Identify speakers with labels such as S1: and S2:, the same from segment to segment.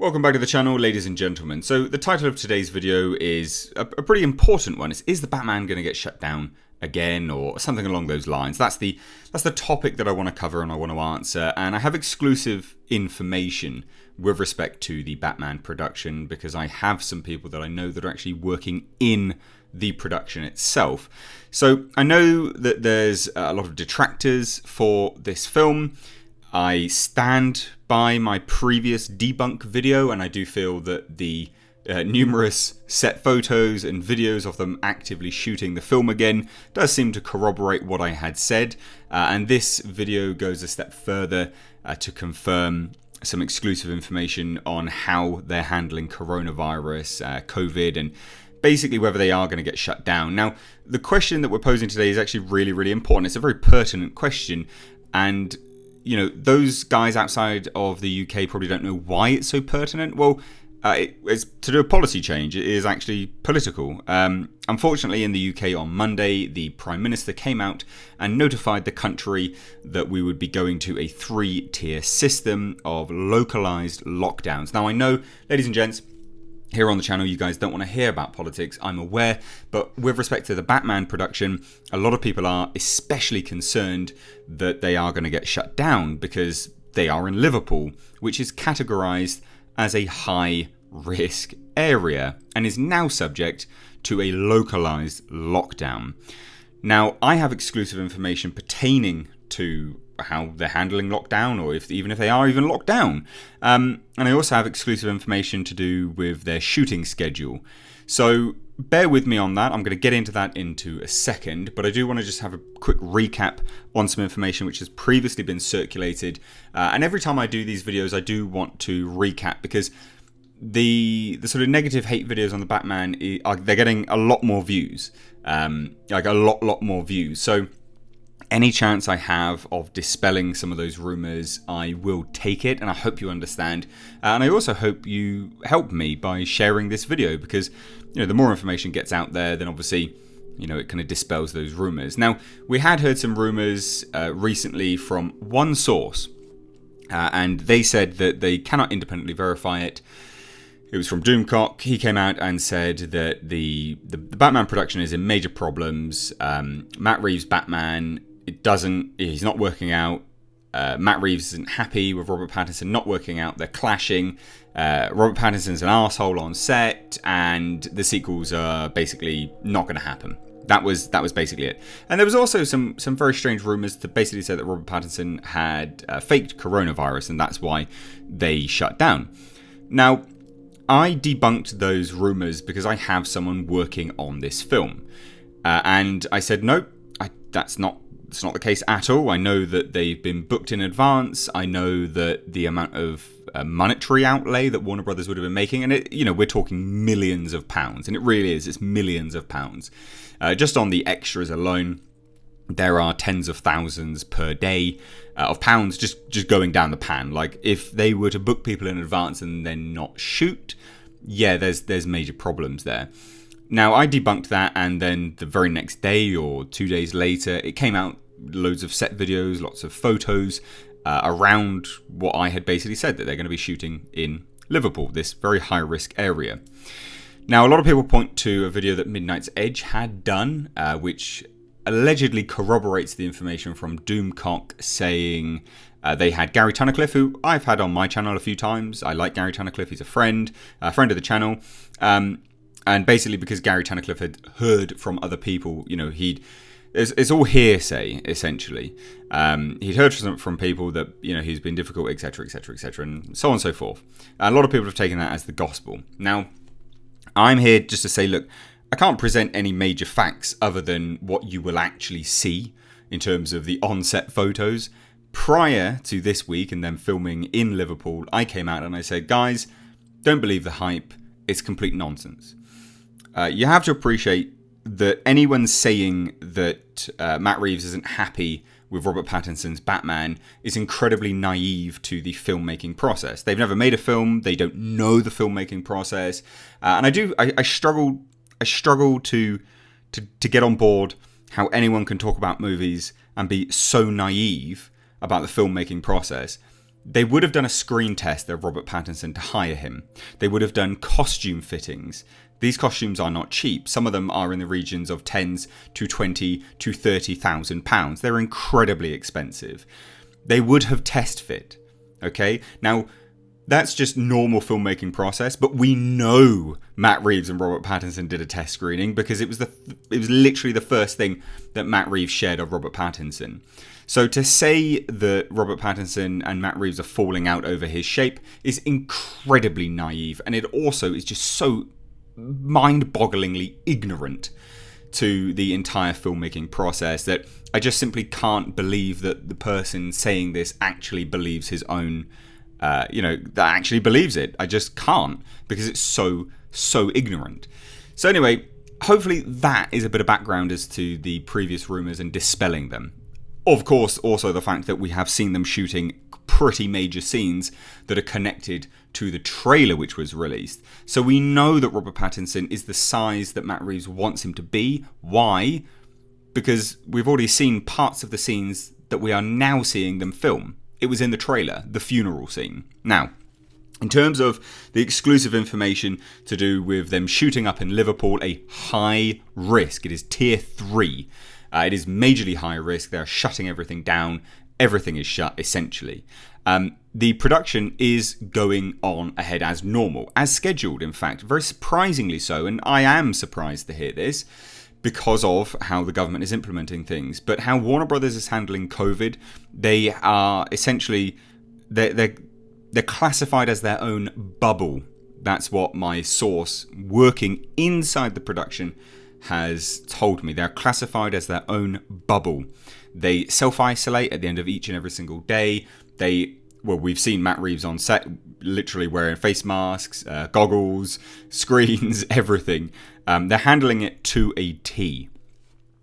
S1: Welcome back to the channel, ladies and gentlemen. So the title of today's video is a pretty important one. Is the Batman going to get shut down again, or something along those lines? That's the topic that I want to cover and I want to answer. And I have exclusive information with respect to the Batman production because I have some people that I know that are actually working in the production itself. So I know that there's a lot of detractors for this film. I stand by my previous debunk video, and I do feel that the numerous set photos and videos of them actively shooting the film again does seem to corroborate what I had said, and this video goes a step further to confirm some exclusive information on how they're handling coronavirus, COVID, and basically whether they are going to get shut down. Now, the question that we're posing today is actually really, really important. It's a very pertinent question, and you know, those guys outside of the UK probably don't know why it's so pertinent. Well, it's to do a policy change. It is actually political. Unfortunately, in the UK on Monday, the Prime Minister came out and notified the country that we would be going to a 3-tier system of localized lockdowns. Now, I know, ladies and gents, here on the channel, you guys don't want to hear about politics, I'm aware, but with respect to the Batman production, a lot of people are especially concerned that they are going to get shut down because they are in Liverpool, which is categorized as a high-risk area and is now subject to a localized lockdown. Now, I have exclusive information pertaining to how they're handling lockdown, or even if they are even locked down. And I also have exclusive information to do with their shooting schedule. So bear with me on that. I'm going to get into that into a second, but I do want to just have a quick recap on some information which has previously been circulated. And every time I do these videos, I do want to recap because the sort of negative hate videos on the Batman, they're getting a lot more views, like a lot more views. So any chance I have of dispelling some of those rumours, I will take it, and I hope you understand. And I also hope you help me by sharing this video because, you know, the more information gets out there, then obviously, you know, it kind of dispels those rumours. Now, we had heard some rumours recently from one source, and they said that they cannot independently verify it. It was from Doomcock. He came out and said that the Batman production is in major problems. Matt Reeves' Batman, he's not working out. Matt Reeves isn't happy with Robert Pattinson not working out. They're clashing. Robert Pattinson's an arsehole on set, and the sequels are basically not going to happen. That was basically it. And there was also some very strange rumours to basically say that Robert Pattinson had faked coronavirus, and that's why they shut down. Now, I debunked those rumours because I have someone working on this film, and I said no, it's not the case at all. I know that they've been booked in advance. I know that the amount of monetary outlay that Warner Brothers would have been making, and we're talking millions of pounds, and it really is. It's millions of pounds. Just on the extras alone, there are tens of thousands per day of pounds just going down the pan. Like, if they were to book people in advance and then not shoot, yeah, there's major problems there. Now, I debunked that, and then the very next day or 2 days later, it came out, loads of set videos, lots of photos around what I had basically said, that they're going to be shooting in Liverpool, this very high-risk area. Now, a lot of people point to a video that Midnight's Edge had done, which allegedly corroborates the information from Doomcock, saying they had Gary Tunnicliffe, who I've had on my channel a few times. I like Gary Tunnicliffe. He's a friend of the channel. And basically, because Gary Tunnicliffe had heard from other people, it's all hearsay, essentially. He'd heard from people that, he's been difficult, etc., etc., etc., and so on and so forth. A lot of people have taken that as the gospel. Now, I'm here just to say, look, I can't present any major facts other than what you will actually see in terms of the on-set photos. Prior to this week and then filming in Liverpool, I came out and I said, guys, don't believe the hype. It's complete nonsense. You have to appreciate that anyone saying that Matt Reeves isn't happy with Robert Pattinson's Batman is incredibly naive to the filmmaking process. They've never made a film. They don't know the filmmaking process. And I struggle to get on board how anyone can talk about movies and be so naive about the filmmaking process. they would have done a screen test of Robert Pattinson to hire him. They would have done costume fittings. These costumes are not cheap. Some of them are in the regions of tens to 20 to 30,000 pounds. They're incredibly expensive. They would have test fit. Okay, now that's just normal filmmaking process, but we know Matt Reeves and Robert Pattinson did a test screening because it was literally the first thing that Matt Reeves shared of Robert Pattinson. So to say that Robert Pattinson and Matt Reeves are falling out over his shape is incredibly naive, and it also is just so mind-bogglingly ignorant to the entire filmmaking process that I just simply can't believe that the person saying this actually believes his own, that actually believes it. I just can't, because it's so ignorant. So anyway, hopefully that is a bit of background as to the previous rumours and dispelling them. Of course, also the fact that we have seen them shooting pretty major scenes that are connected to the trailer which was released. So we know that Robert Pattinson is the size that Matt Reeves wants him to be. Why? Because we've already seen parts of the scenes that we are now seeing them film. It was in the trailer, the funeral scene. Now, in terms of the exclusive information to do with them shooting up in Liverpool, a high risk. It is tier 3. It is majorly high risk. They're shutting everything down. Everything is shut, essentially. The production is going on ahead as normal, as scheduled, in fact. Very surprisingly so, and I am surprised to hear this because of how the government is implementing things. But how Warner Brothers is handling COVID, they are essentially... They're classified as their own bubble. That's what my source working inside the production has told me. They're classified as their own bubble. They self-isolate at the end of each and every single day. We've seen Matt Reeves on set literally wearing face masks, goggles, screens, everything. They're handling it to a T.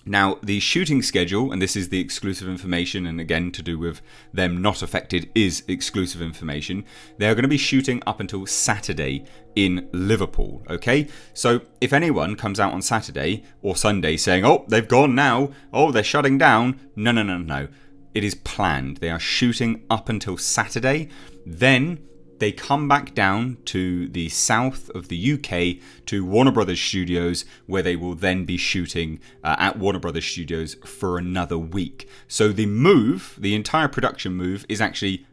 S1: Now, the shooting schedule, and this is the exclusive information, and again, to do with them not affected is exclusive information. They're going to be shooting up until Saturday in Liverpool, okay? So, if anyone comes out on Saturday or Sunday saying, oh, they've gone now, oh, they're shutting down, no. It is planned. They are shooting up until Saturday. Then they come back down to the south of the UK to Warner Brothers Studios, where they will then be shooting at Warner Brothers Studios for another week. So the entire production move is actually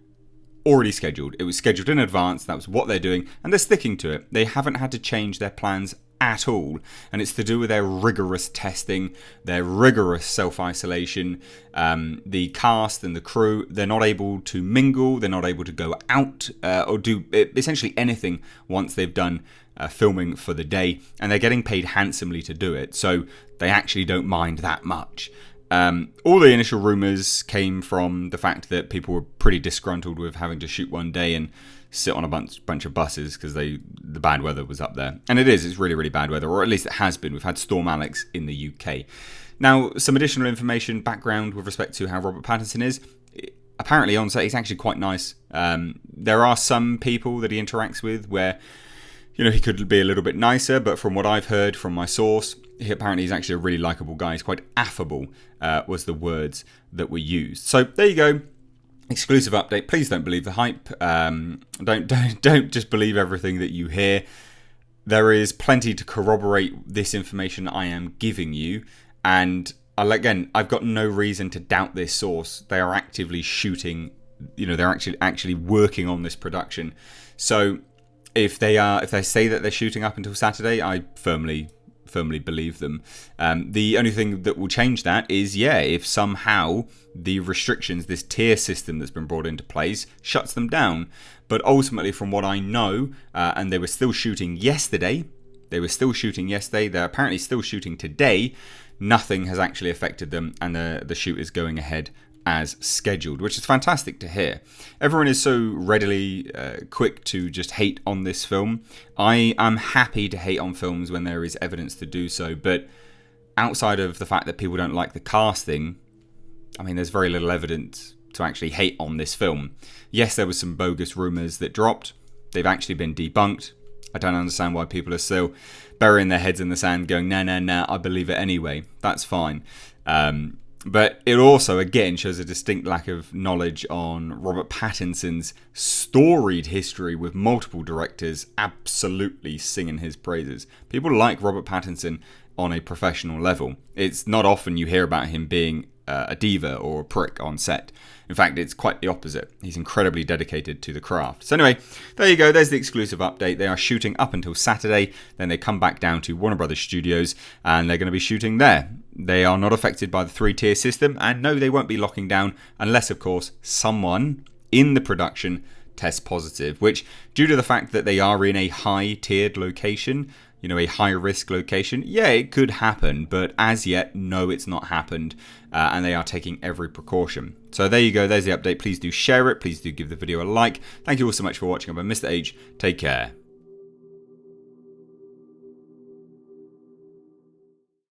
S1: already scheduled. It was scheduled in advance. That was what they're doing, and they're sticking to it. They haven't had to change their plans at all, and it's to do with their rigorous testing, their rigorous self-isolation. The cast and the crew, they're not able to mingle, they're not able to go out or do essentially anything once they've done filming for the day, and they're getting paid handsomely to do it, so they actually don't mind that much. All the initial rumours came from the fact that people were pretty disgruntled with having to shoot one day and sit on a bunch of buses because the bad weather was up there. And it's really, really bad weather, or at least it has been. We've had Storm Alex in the UK. Now, some additional information, background with respect to how Robert Pattinson is. Apparently on set, he's actually quite nice. There are some people that he interacts with where, he could be a little bit nicer, but from what I've heard from my source, apparently he's actually a really likable guy. He's quite affable, was the words that were used. So there you go. Exclusive update. Please don't believe the hype. Don't just believe everything that you hear. There is plenty to corroborate this information I am giving you, and I've got no reason to doubt this source. They are actively shooting. They're actually working on this production. So if they say that they're shooting up until Saturday, I firmly believe them. The only thing that will change that is, if somehow the restrictions, this tier system that's been brought into place, shuts them down. But ultimately, from what I know, and they were still shooting yesterday, they're apparently still shooting today, nothing has actually affected them, and the shoot is going ahead as scheduled, which is fantastic to hear. Everyone is so readily quick to just hate on this film. I am happy to hate on films when there is evidence to do so, but outside of the fact that people don't like the casting, there's very little evidence to actually hate on this film. Yes, there was some bogus rumours that dropped. They've actually been debunked. I don't understand why people are still burying their heads in the sand going, no, I believe it anyway. That's fine. But it also, again, shows a distinct lack of knowledge on Robert Pattinson's storied history with multiple directors absolutely singing his praises. People like Robert Pattinson on a professional level. It's not often you hear about him being a diva or a prick on set. In fact, it's quite the opposite. He's incredibly dedicated to the craft. So anyway, there you go. There's the exclusive update. They are shooting up until Saturday. Then they come back down to Warner Brothers Studios and they're going to be shooting there. They are not affected by the 3-tier system. And no, they won't be locking down unless, of course, someone in the production tests positive. Which, due to the fact that they are in a high-tiered location, a high-risk location, yeah, it could happen, but as yet, no, it's not happened, and they are taking every precaution. So there you go, there's the update. Please do share it, please do give the video a like. Thank you all so much for watching. I've been Mr. H, take care.